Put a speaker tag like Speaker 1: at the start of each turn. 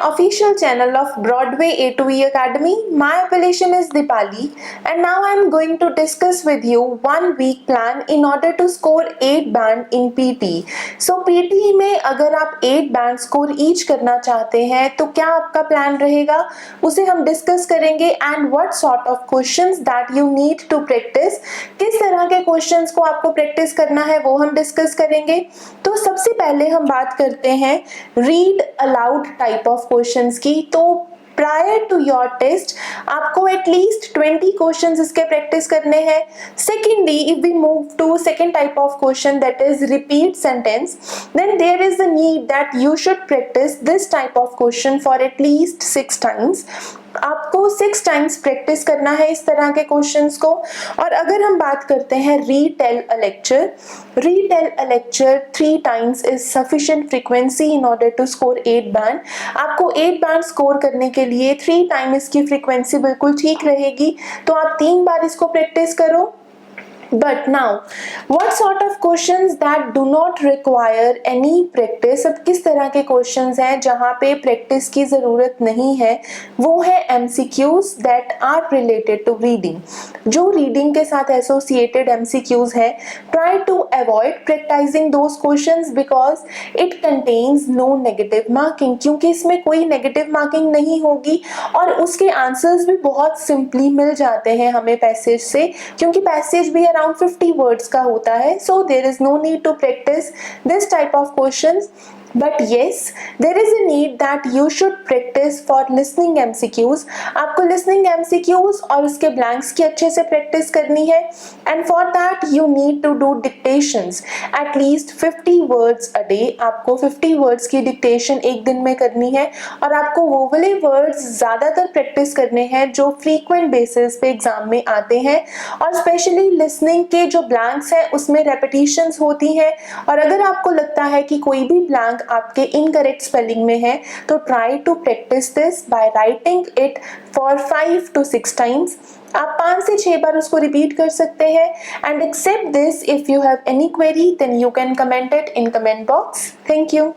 Speaker 1: official channel of Broadway A to E Academy. My affiliation is Dipali and now I am going to discuss with you 1 week plan in order to score 8 band in PT. So PT में अगर आप 8 band score each करना चाहते हैं तो क्या आपका plan रहेगा उसे हम डिस्कस करेंगे and what sort of questions that you need to practice. किस तरह के क्वेश्चंस को आपको प्रैक्टिस करना है वो हम डिस्कस करेंगे। तो सबसे पहले हम बात करते हैं read aloud type of questions की। तो प्रायर टू योर टेस्ट आपको एटलीस्ट 20 क्वेश्चंस इसके प्रैक्टिस करने हैं। Secondly, if we move to second type of question that is repeat sentence, then there is the need that you should practice this type of question for at least 6 times. आपको 6 times practice करना है इस तरह के questions को। और अगर हम बात करते हैं retell a lecture 3 times is sufficient frequency in order to score 8 band. आपको 8 बैंड स्कोर करने के लिए 3 टाइम इसकी फ्रीक्वेंसी बिल्कुल ठीक रहेगी। तो आप 3 बार इसको प्रैक्टिस करो। But now, what sort of questions that do not require any practice? अब किस तरह के questions हैं जहाँ पे practice की ज़रूरत नहीं है, वो है MCQs that are related to reading। जो reading के साथ associated MCQs है, try to avoid practicing those questions because it contains no negative marking, क्योंकि इसमें कोई negative marking नहीं होगी और उसके answers भी बहुत simply मिल जाते हैं हमें passage से, क्योंकि passage भी around 50 words का होता है। So there is no need to practice this type of questions. But yes, there is a need that you should practice for listening MCQs. आपको listening MCQs और उसके blanks की अच्छे से practice करनी है। And for that you need to do dictations at least 50 words a day। आपको 50 words की dictation एक दिन में करनी है और आपको वो वाले words ज़्यादातर practice करने हैं जो frequent basis पे एग्जाम में आते हैं। और स्पेशली listening के जो blanks हैं उसमें repetitions होती हैं। और अगर आपको लगता है कि कोई भी blank आपके इनकरेक्ट स्पेलिंग में है तो try to practice this by writing it for 5 to 6 times. आप 5 से 6 बार उसको रिपीट कर सकते हैं। And except this, if you have any query then you can comment it in comment box. Thank you.